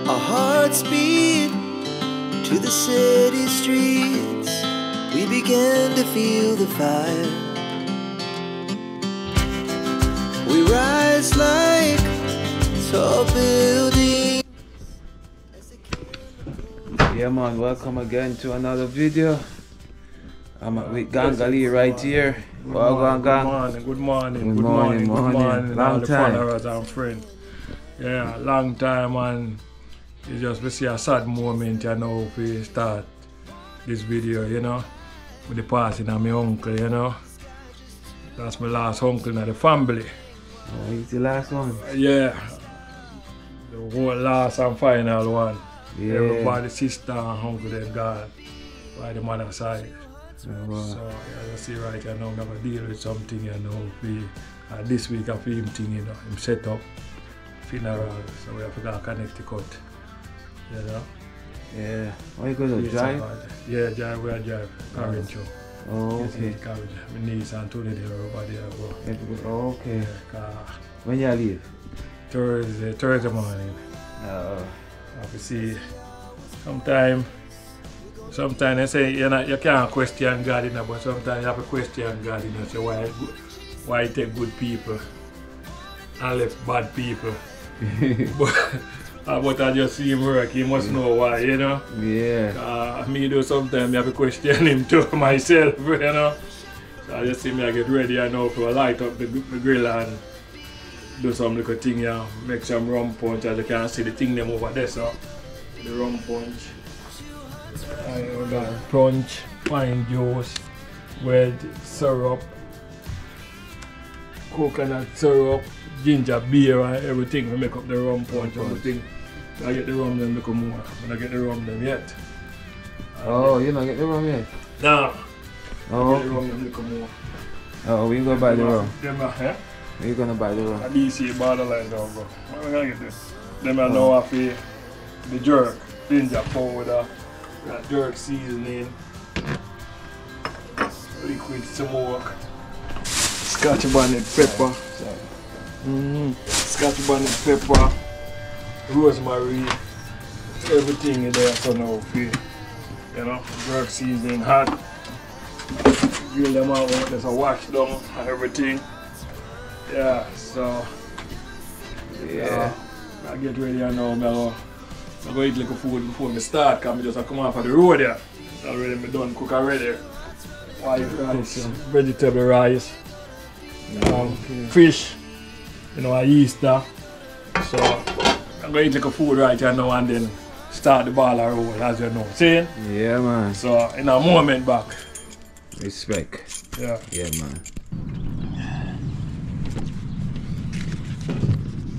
Our hearts beat to the city streets. We began to feel the fire. We rise like tall buildings. Yeah man, welcome again to another video. I'm with Gangali right here. Good morning. Long All the time. followers and friends. Yeah, long time, and it's just we see a sad moment, you know, if we start this video, you know, with the passing of my uncle, you know. That's my last uncle in the family. Oh, he's the last one. Yeah, the whole last and final one. Yeah. Everybody, sister and uncle, they gone by the mother side. Oh, wow. So as I see right here now, I'm gonna deal with something, you know. This week I film thing, you know, him set up funeral, so we have to go to Connecticut, you know. Yeah. Why you going to drive? Yeah, drive, we are drive, carriage show. Oh, Yes, okay. carriage. My niece and Tony, everybody there go. Oh, okay. Yeah, When you leave? Thursday morning. I have to see, sometimes they say you can't question God, you know, but sometimes you have to question God, you know, so why you take good people and left bad people. But I just see him work, he must know why, you know. Yeah. Me do sometimes I have to question him too myself, you know. So I just see me I get ready, I know, to light up the grill and do some little thing, yeah, make some rum punch, as you can see the thing them over there, so the rum punch. I got punch, pine juice, with syrup, coconut syrup, ginger beer and everything. We make up the rum punch and everything. I get the rum them little more. I don't get the rum them yet. Oh, you don't get the rum yet? Nah. Oh, I get the rum them little more. oh, we gonna buy the rum? Eh? We're gonna buy the rum. I DC borderline now, bro. What am I gonna get this? Them I know I feel the jerk, ginger powder, that jerk seasoning, liquid smoke, scotch bonnet pepper, scotch bonnet pepper, rosemary, everything in there so now feel, you know, jerk seasoning hot, grill them out, there's a wash down and everything. Yeah, so Yeah. I get ready and now I go eat like food before I start, because I just come off of the road there. Already me done cook already. White rice, vegetable rice, fish, you know, Easter. So I'm going to eat like food right here now and then start the ball and roll, as you know. See? Yeah, man. So in a moment back. Respect. Yeah. Yeah, man.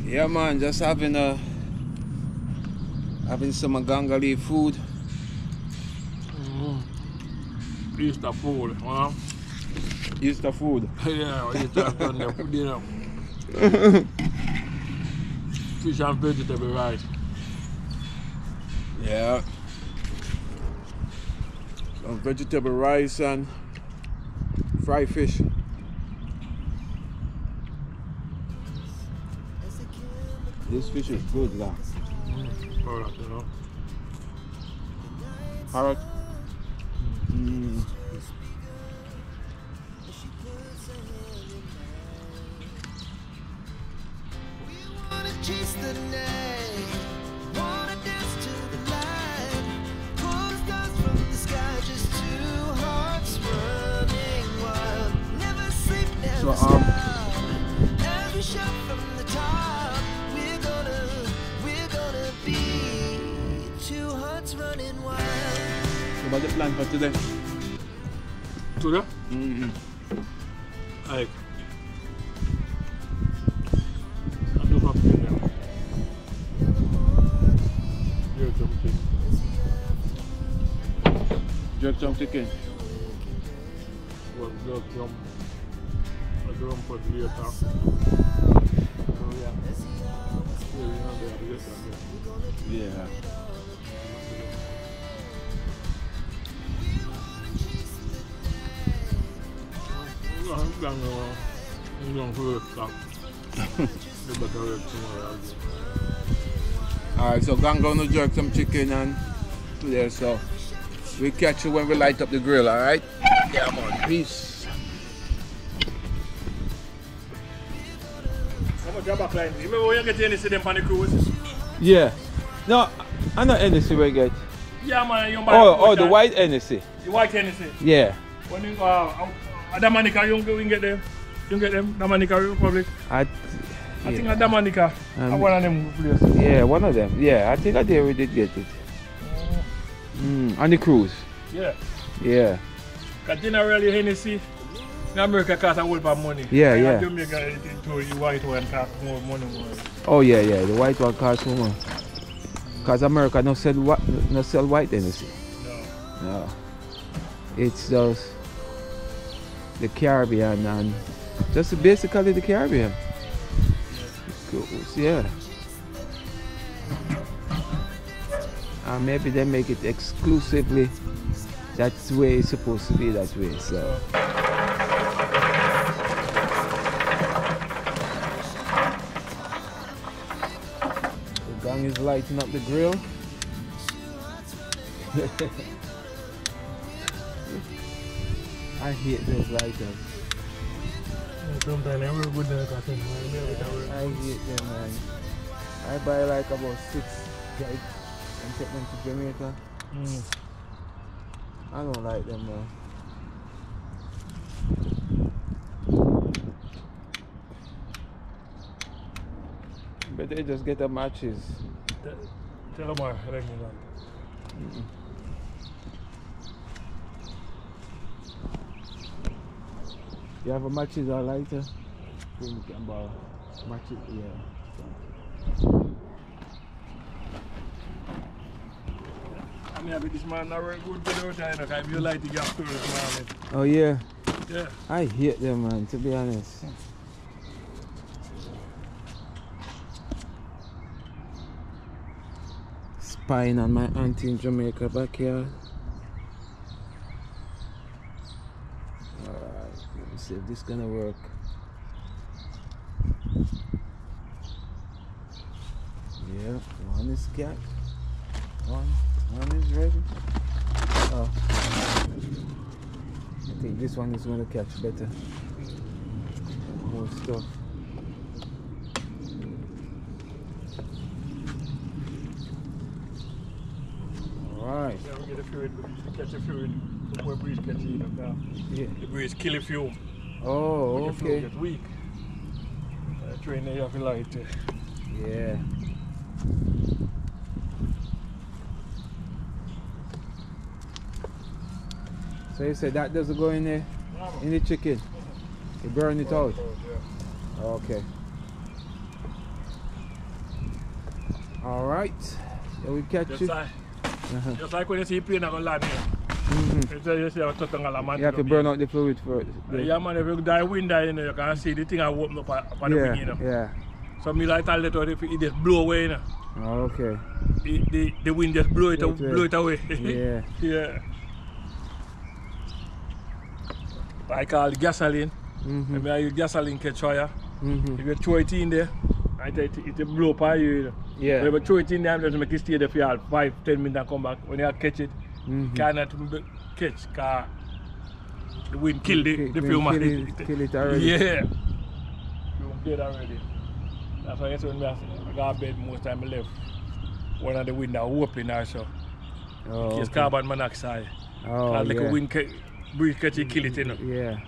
Yeah, man. Just having some Gangali food. Easter food, huh? Easter food. Yeah, Easter done the dinner. Fish and vegetable rice. Yeah. Some vegetable rice and fried fish. This fish is good, lah. Carrot, you know. Carrot. Chase the night, wanna dance to the light, pull the stars from the sky, just two hearts running wild, never sleep, never stop, every shot from the top, we're gonna be two hearts running wild. What the plan for today? Today? Mm-hmm. Like, I do something now. Here's something. Jerk some chicken. Well, just some. I do them for later. Oh, yeah. Yeah, you know, they have this and Yeah. I'm going to work stuff. You better work tomorrow. Alright, so gang gonna jerk some chicken and today, so we catch you when we light up the grill, alright? Yeah man, peace. How much your backline? You remember when you get any see them on the cruise? Yeah. No, I'm not Hennessy we get. Yeah man, you buy Oh, the white Hennessy. The white Hennessy. Yeah. When you Dominica, you can get them. You get them, Dominica Republic. I think at Dominica, one of them places. Yeah, one of them. Yeah, I think I did we did get it. On the cruise. Yeah. Yeah. Because generally Hennessy in America costs a whole lot of money. Yeah, yeah. In Jamaica, the white one costs more money. Oh yeah, yeah. The white one costs more. Because America no sell white Hennessy. No. No. It's just the Caribbean and just basically the Caribbean. Yeah. And maybe they make it exclusively that's the way it's supposed to be that way. So the gang is lighting up the grill. I hate those lighters. Sometimes they work good there. I hate them, man. I buy like about 6 guys and take them to Jamaica. I don't like them, man. But they just get the matches. Tell them I like me. You have a matches or lighter? You can borrow matches, yeah. I mean, this man not very good without it. If you like the gas man. Oh yeah? Yeah. I hate them, man, to be honest. Spying on my auntie in Jamaica backyard. Alright, let me see if this is gonna work. Yeah, one is cat. One is ready. Oh. I think this one is gonna catch better. More stuff. Alright. Yeah, we get a fluid, catch a fluid before breeze catch it up now. Yeah. The breeze kill a few. Oh, The fluid okay. get weak. Train there you have to light. Yeah. So you said that doesn't go in there? In the chicken? You burn it out? Yeah. Okay. Alright. Yeah, we catch Just you. like, just like when you see plane on land here. You see how tough a man. You have to burn out the fluid first. Yeah man, if you die wind die, you know, you can see the thing I open up on the wing, you know. Yeah. So me like tell it if it just blow away, you know. Oh, okay. The wind just blow it away. Yeah. Yeah. I call it gasoline. Maybe I use gasoline catch fire. If you throw it in there, it will blow up on you, you know. Yeah. But if you throw it in there, just make it stay there for 5-10 minutes and come back. When you catch it, cannot catch because the wind kill the fume. Kill it already. Yeah. Fume dead already. That's why when I go to bed most time I left one of the windows open also. Oh, in case carbon monoxide. Oh, Like yeah. a wind breeze catch it, kill it, you know. Yeah.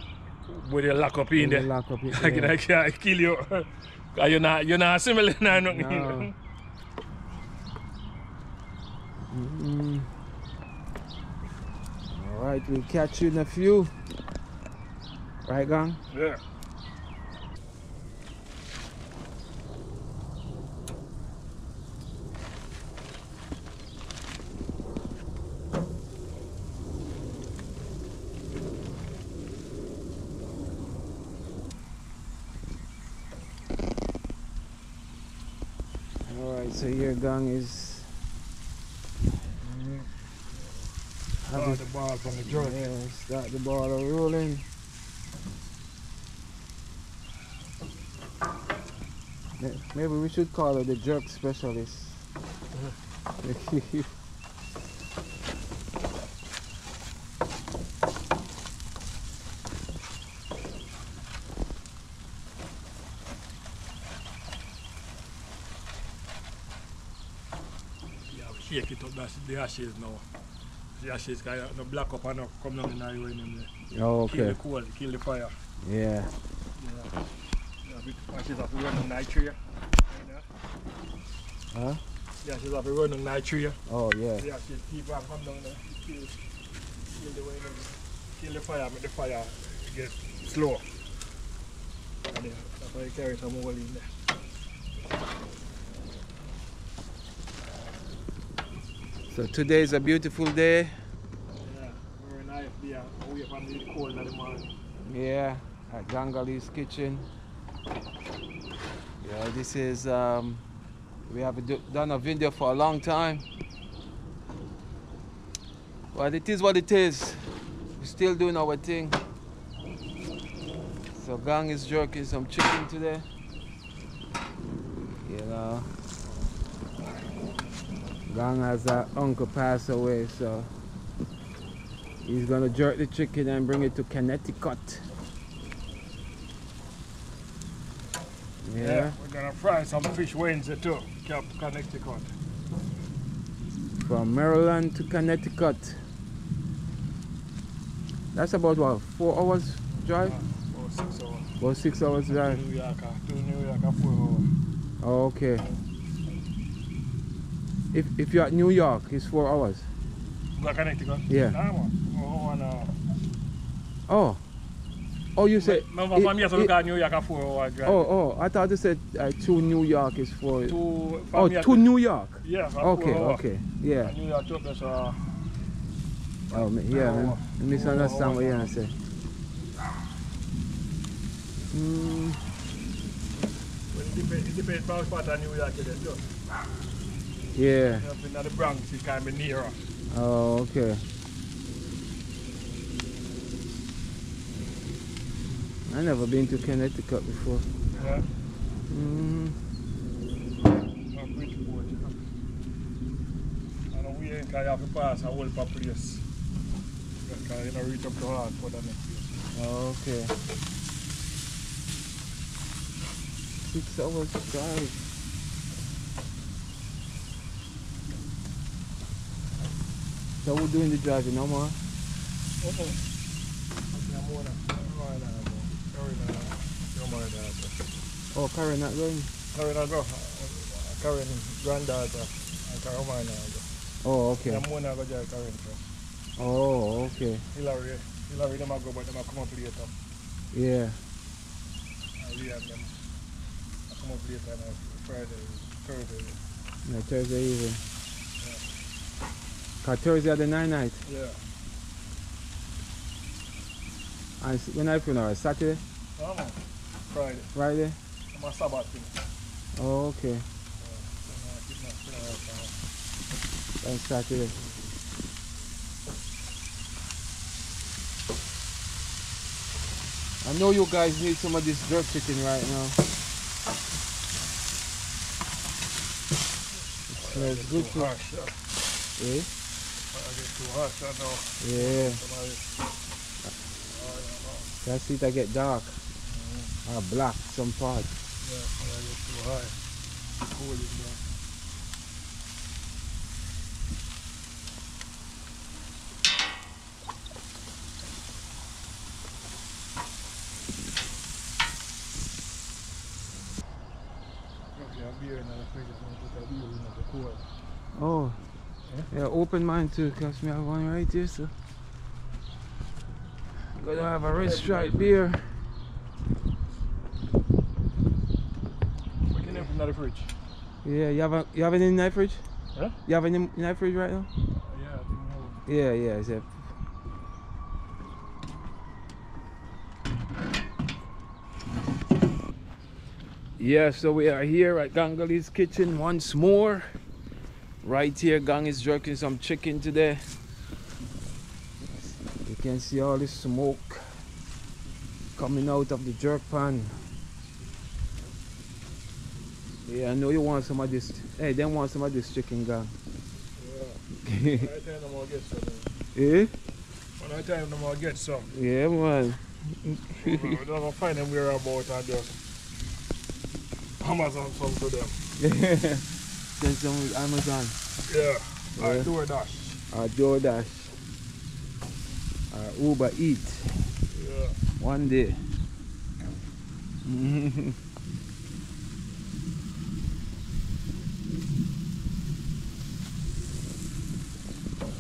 When you lock up in there. Lock up it, I can kill you. Because you're not similar now. No. Alright, we'll catch you in a few. Right, gang? Yeah. Alright, so your gang is Start the ball from the jerk. yeah, start the ball rolling. Maybe we should call her the jerk specialist. Shake it up, that's the ashes now. The ashes can no black up and no come down in the rain in there. Oh, Kill okay. the coal, kill the fire. Yeah. Yeah. The ashes have to run on night tree. Huh? The ashes have to run on night tree. Oh, yeah. The ashes keep on come down there. Kill the wind, kill the fire, make the fire get slow. And that's why you carry some oil in there. So today is a beautiful day. Yeah, very nice day away from the cold in the morning. Yeah, at Gangali's kitchen. Yeah, this is we have done a video for a long time, but it is what it is. We're still doing our thing. So Gang is jerking some chicken today. You know, Gang has an uncle pass away, so he's gonna jerk the chicken and bring it to Connecticut. Yeah. We're gonna fry some fish Wednesday too. Cap Connecticut. From Maryland to Connecticut. That's about what, 4 hours drive? About 6 hours. About 6 hours drive. New York, 4 hours. Oh, okay. If you're at New York, it's 4 hours. Go Connecticut? Yeah. Nah, man. Oh, no. Oh. Oh, you said. Remember from here to look at New York 4 hours drive. Oh, I thought you said to New York is 4. To New York. Yeah. Okay, 4 hours. okay, yeah. And New York to us, Oh, yeah, man. I misunderstand what you're gonna say. It depends on which part of New York you get to. Yeah. Up in the Bronx, it can be nearer. Oh, okay. I never been to Connecticut before. Yeah. Bridgeport, you know. And we ain't gonna have to pass a whole place. Because you know, reach up to hard for the next place. Oh, okay. 6 hours drive. So we're doing the driving no more? Oh, Karen not going? Karen not go. Karen granddaughter and Karen mine now go. Oh, okay. I'm going to go to Karen first. Oh, okay. Hillary them a go, but them a come up later. Yeah. And we and them a come up later on Friday, Thursday. No, Thursday evening. Cause Thursday at the night. Yeah. And when I feel Saturday? No, man. Friday. Friday? I'm a Sabbath thing. Oh, okay. And Saturday. I know you guys need some of this jerk chicken right now. It smells good too. Harsh, yeah. Eh? I get too harsh, I know. Yeah. That's it, I get dark. Or black, some part. Yeah, I get too high. Cool is down. Oh, yeah, open mine too, because me have one right here, so. Gonna have a red stripe beer. We can open the fridge. Yeah, you have any in the fridge? Huh? You have any in the fridge right now? Yeah, I think no. Yeah, it's a. Yeah, so we are here at Gangali's kitchen once more. Right here, Gang is jerking some chicken today. You can see all this smoke coming out of the jerk pan. Yeah, I know you want some of this. Hey, they want some of this chicken gang. Yeah. One time I'm gonna get some. Eh? One time I'm gonna get some. Yeah, man. We're gonna find them whereabouts and just Amazon some to them. Send some with Amazon. Yeah. Or Yeah. DoorDash. Or DoorDash. Or Uber Eat. Yeah. One day.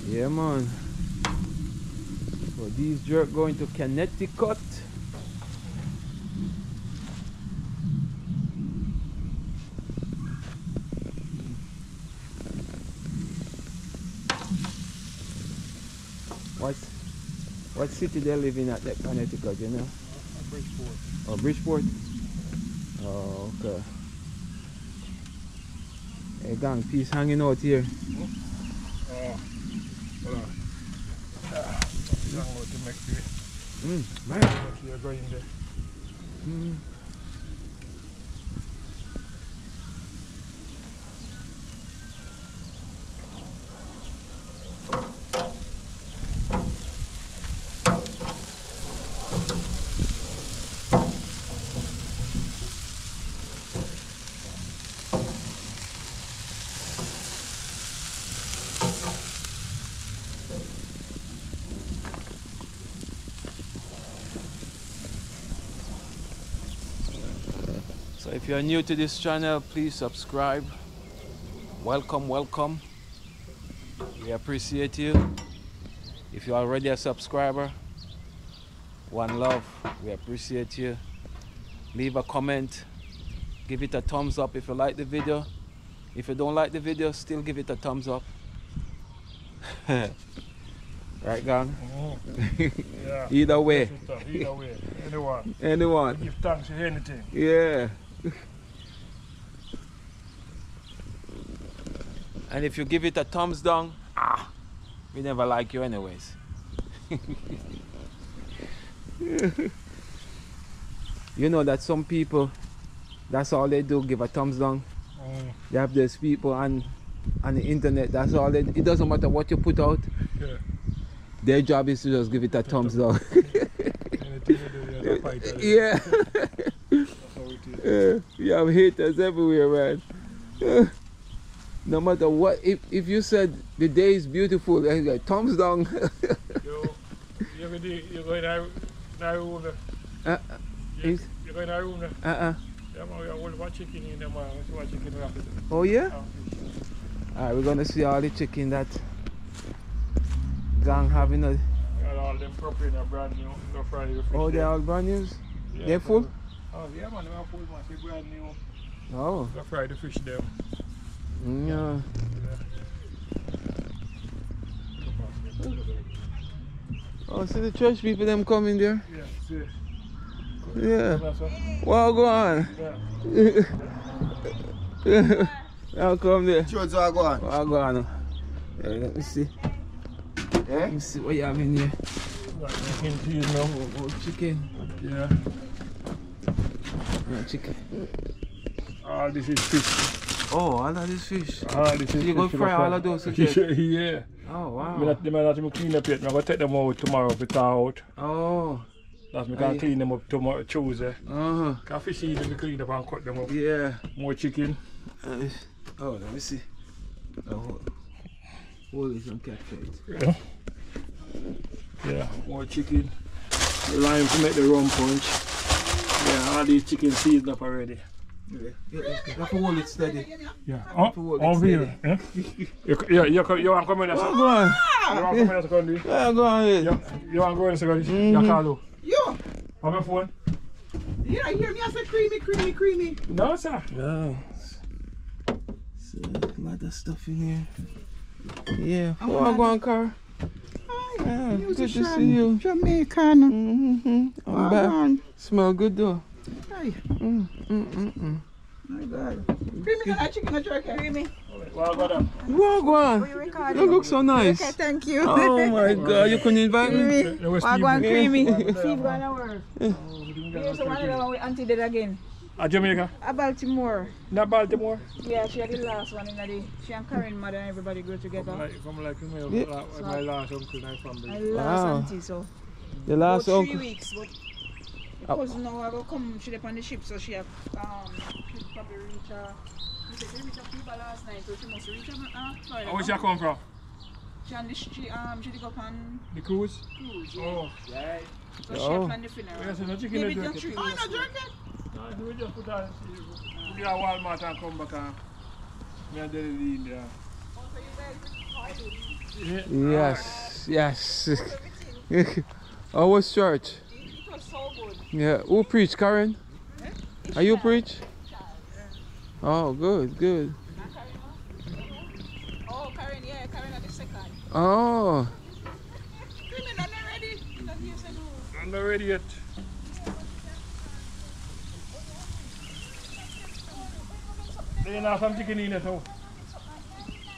Yeah, man. So these jerk going to Connecticut. What city they live in at that Connecticut, you know? Bridgeport. Oh, Bridgeport? Oh, okay. Hey, gang, peace hanging out here. Oh. Hold on. Young out to make the Man. you're going there. So if you're new to this channel, please subscribe. Welcome, welcome. We appreciate you. If you're already a subscriber, one love. We appreciate you. Leave a comment. Give it a thumbs up if you like the video. If you don't like the video, still give it a thumbs up. Right, gang? Yeah. Either way. Either way. Anyone. Anyone. Give thanks to anything. Yeah. And if you give it a thumbs down, we never like you anyways. You know that some people, that's all they do, give a thumbs down. You have those people on the internet, that's all they, it doesn't matter what you put out. Yeah. Their job is to just give it a thumbs down. Anything you do, you're a fighter. Yeah. That's how it is. You have haters everywhere, man. No matter what, if you said the day is beautiful, and like thumbs down. You're going to our room. You're going to our room. Yeah, man, we have one chicken in there, man. One chicken wrap. Oh yeah? Alright, we're gonna see all the chicken that gang having a. Got all them property are brand new. Go Friday the fish. Oh, they're all brand new? Yeah, They're full? Oh yeah, man, they're full, man. They're brand new. Oh. Go Friday the fish them. Yeah. Oh, see the church people them coming there? Yeah, see. Yeah. That's what. Well, go on. Yeah. I'll come there. Church are going. Well, go on. Yeah, let me see. Let me see what you have in here. Like making cheese now. Oh, chicken. Yeah. Yeah, chicken. All this is fish. Oh, all of this fish. All this is You go fish. fry all of those together? Yeah. Oh, wow. They might not clean up yet. I'm going to take them out tomorrow if it's out. Oh. That's me can clean them up tomorrow, Tuesday. Can fish eat them, clean up and cut them up. Yeah. More chicken. Oh, let me see. Oh, hold it and catch it. Yeah. Yeah, more chicken. The lime to make the rum punch. Yeah, all these chicken seasoned up already. Yeah, you have to hold it steady. Yeah. Hold it here. Yeah? You want to come in a second? Oh, go on. You want to come in a second? Yeah, go on. You want to go in a second? You call You! have your phone? You don't hear me? I said creamy, creamy, creamy. No, sir. Yeah. So, a lot of stuff in here. Yeah. Oh, go on, car. Hi. Yeah, good to Musician, see you. Jamaican. I'm back. on. Smell good though. Hi. My God. Creamy, can I chicken or jerky? Creamy. Well, go down. Wagwan. You look so nice. Okay, thank you. Oh my God, you couldn't invite me? Wagwan creamy. Yeah. Steve gonna work. Here's the one that we auntie did again. Jamaica? Baltimore. Not Baltimore? Yeah, she had the last one in the. She and Karen mother and everybody go together. From like Yeah. my last uncle and family. My last Wow. auntie, so. The last About 3 uncle. weeks, but because now I go come, she up on the ship, so she have she probably reach she said she reach Cuba last night, so she must reach Florida. Where she come from? She on the she dig up on The cruise? cruise, yeah. Oh. Right. So she Oh. have planned the funeral. Yes, no chicken Maybe no just jerky. 3 weeks. No, we just put on, we go to Walmart and come back and me and Daddy in there. Yeah. Yes, yes. How was church? It was so good. Yeah. Who preach, Karen? Are you preach? Oh, good, good. Oh, Karen, yeah, Karen at the second. Oh, Women are not ready. You know, he said, oh. I'm not ready yet. Do you have some chicken in it, so?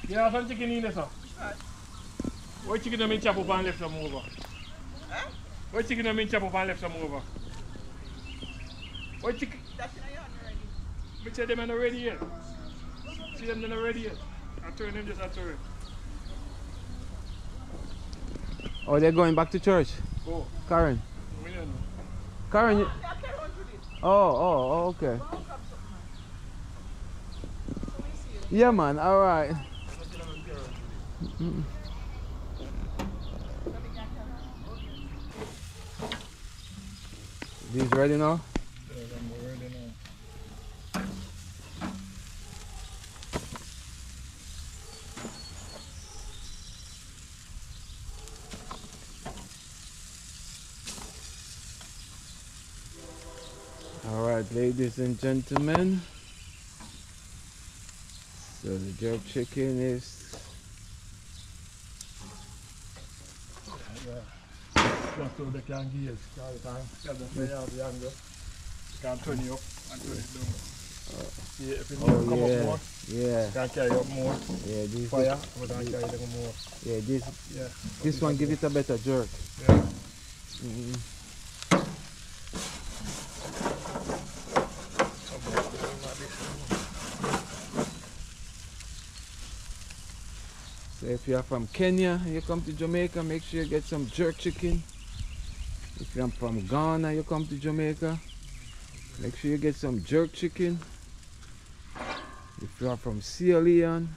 You have some chicken in it, so? What chicken them in chop up and left some over? Huh? What chicken them in chop up and left some over? What chicken? That's in your hand already. Which of them are not ready yet? See them not ready yet? I turn them just I turn. oh, they're going back to church. Go. Karen. We don't know. Karen. You... I can't run through this. Oh, okay. I'll grab something, man. So we see you. Yeah, man. All right. These ready now? Yes, I'm ready now. All right, ladies and gentlemen. So the jerk chicken is Just so they can gauge all the time. Because they have the angle. You can turn it up and turn it down. See if it come up more, yeah, you can carry up more. yeah. This Fire, but I carry them more. yeah, Yeah. this one give it a better jerk. Yeah. Mm. So if you are from Kenya and you come to Jamaica, make sure you get some jerk chicken. If you're from Ghana, you come to Jamaica, make sure you get some jerk chicken. If you are from Sierra Leone,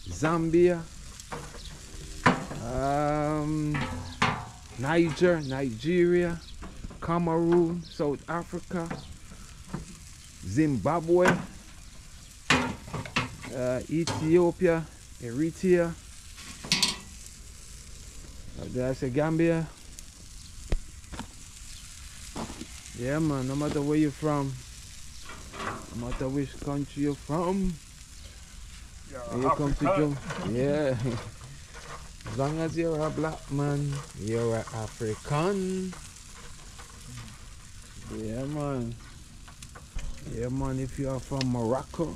Zambia, Nigeria, Cameroon, South Africa, Zimbabwe, Ethiopia, Eritrea, did I say Gambia? Yeah, man, no matter where you're from, no matter which country you're from, when you come to Jamaica, yeah. As long as you're a black man, you're an African. Yeah, man. Yeah, man, if you are from Morocco,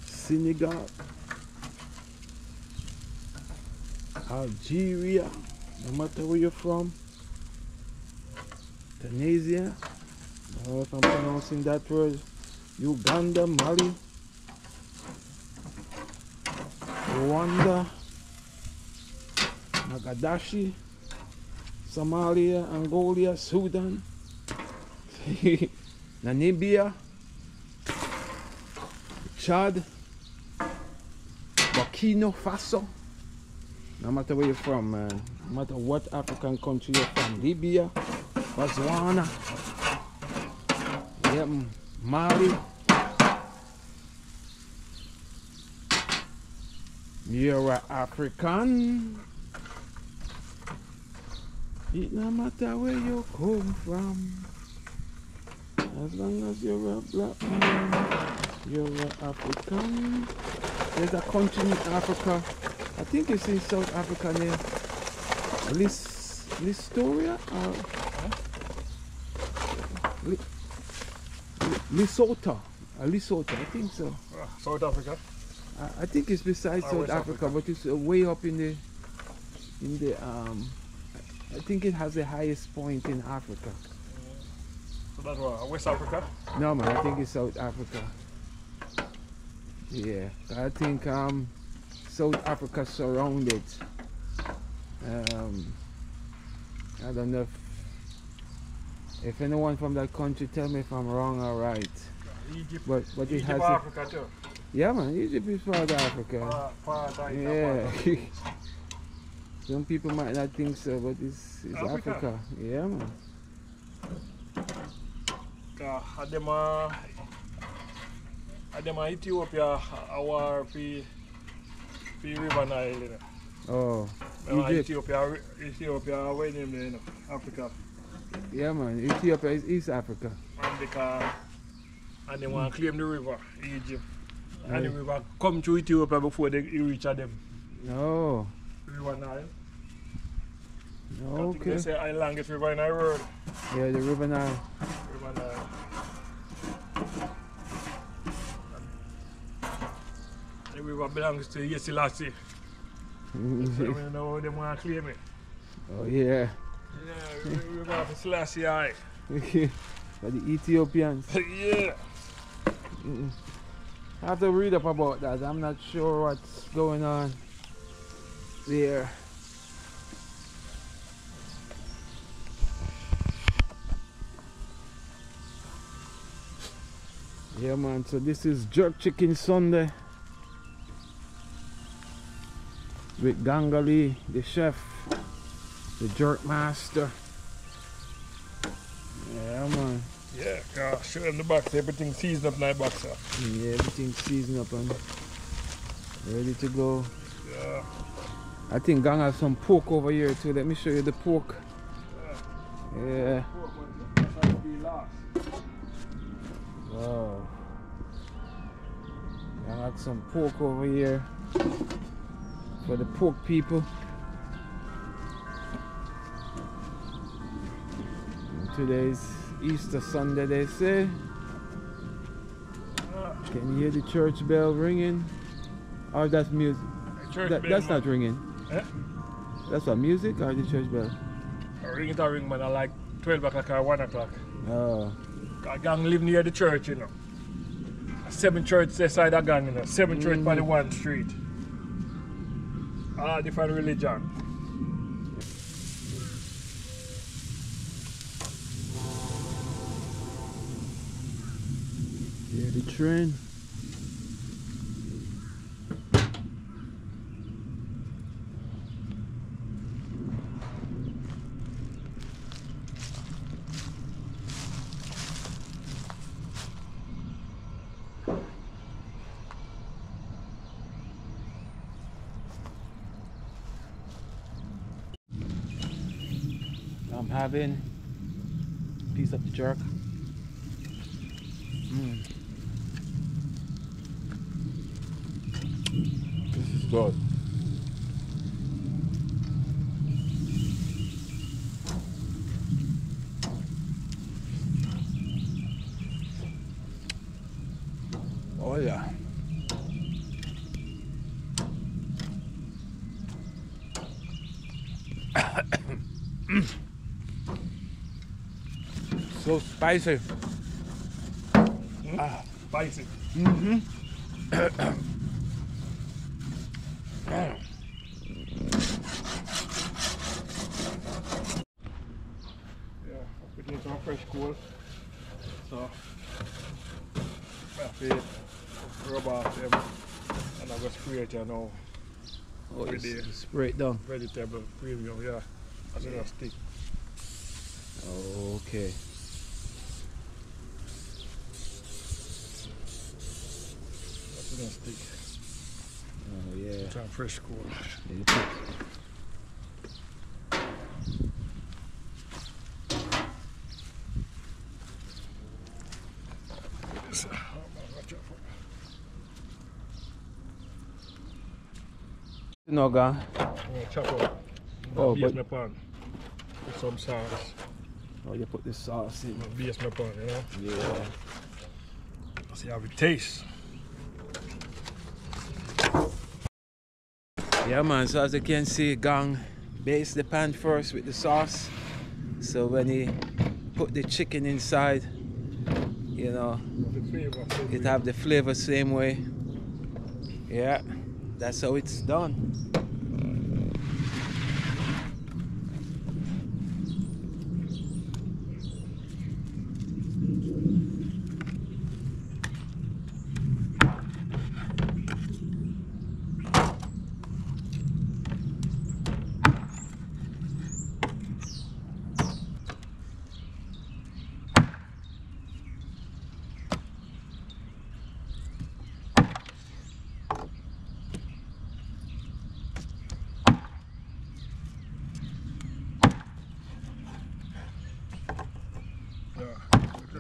Senegal, Algeria, no matter where you're from, Tunisia, I don't know if I'm pronouncing that word, Uganda, Mali, Rwanda, Mogadishu, Somalia, Angola, Sudan, Namibia, Chad, Burkina Faso. No matter where you're from, man. No matter what African country you're from, Libya, Botswana, yeah, Mali. You're an African. It no matter where you come from. As long as you're a black man, you're an African. There's a country in Africa. I think it's in South Africa near Listoria or Lesotho. Lesotho, I think so. South Africa. I think it's beside South West Africa, but it's way up in the I think it has the highest point in Africa. That's what, West Africa? No man, I think it's South Africa. Yeah, I think South Africa surrounded. I don't know if anyone from that country tell me if I'm wrong or right. Egypt. But it Egypt has Africa too. yeah man, Egypt is part of Africa. Part of Yeah. Africa. Some people might not think so, but it's Africa. Africa. Yeah man. Adema Ethiopia our River Nile, you know. Oh, Egypt. Ethiopia where name there, you know, Africa. Yeah man, Ethiopia is East Africa. And they want to claim the river, Egypt. And Right. the river come to Ethiopia before they reach them. No. River Nile. I think Okay. they say I longest river in the world. Yeah, the River Nile. River Nile. The river belongs to Yesilasi. So we know how they want to claim it. Oh yeah. Yeah, river of Selassie I. For the Ethiopians. Yeah. I have to read up about that. I'm not sure what's going on there. Yeah man, so this is Jerk Chicken Sunday with Gangali, the chef, the jerk master. Yeah man. Yeah, gosh, show them the box. Everything seasoned up in that box. Yeah, everything's seasoned up and ready to go. Yeah. I think Gang has some pork over here too. Let me show you the pork. Yeah. Wow. Gang has some pork over here for the pork people. And today's Easter Sunday, they say. Can you hear the church bell ringing? Or that's music? That's not ringing. Eh? That's what, music or the church bell? Ring it or ring, man, at like 12 o'clock or 1 o'clock. Oh. A gang live near the church, you know. A 7 church this side of gang, you know. 7 church by the 1 street. All different religion. Yeah, the train. I'm having a piece of the jerk. This is good. Oh yeah. So spicy. Spicy. Yeah, we need some fresh coal. So, I have to rub off them and I'm going to spray it here now. Oh, With it's the spray it down. vegetable premium, yeah. As a stick. Oh, okay. That's a stick. Oh yeah. Some fresh coal. Yeah, you put- Yes. Watch out for No, gang. chop up. Oh, Base but- my pan with some sauce. Oh, you put the sauce in. Base my pan, you know. Yeah. See how it tastes. Yeah, man. So as you can see, gang baste the pan first with the sauce. So when he put the chicken inside, you know, The flavor. it have the flavor same way. Yeah, that's how it's done.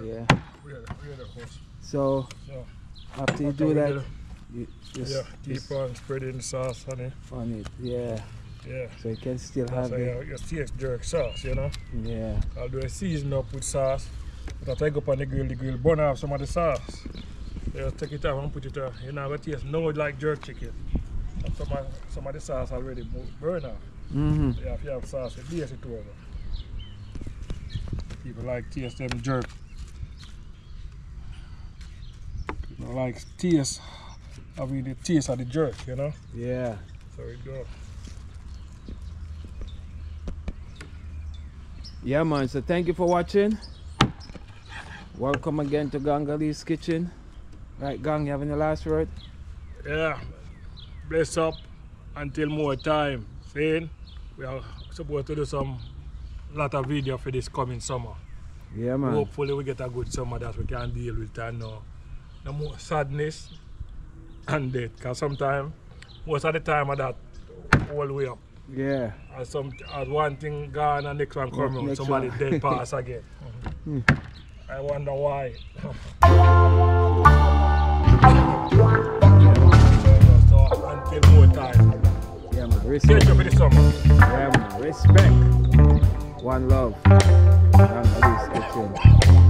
Yeah. So after you do that, you just keep on spreading the sauce on it. on it. Yeah. Yeah. So you can still have So it. your steak jerk sauce, you know. Yeah. I'll do a season up with sauce. But I take up on the grill burn off some of the sauce. You take it off and put it on. You're not going to taste no like jerk chicken. Some of the sauce already burn off. Mm-hmm. Yeah, if you have sauce, it base it over. People like taste them jerk. People like taste, the taste of the jerk, you know? Yeah. So it go. Yeah, man. So thank you for watching. Welcome again to Gangali's Kitchen. Right, Gang, you have any last word? Yeah. Bless up until more time. Saying we are supposed to do some lot of video for this coming summer. Yeah, man. Hopefully we get a good summer that we can deal with and no more sadness and death. Because sometimes, most of the time of that all the way up. Yeah. As one thing gone and next one come out, Next somebody one. dead pass again. I wonder why. So until more time. Yeah, man. Catch Respect. up for the summer. Yeah, man. Respect. One love. Gangali's Kitchen.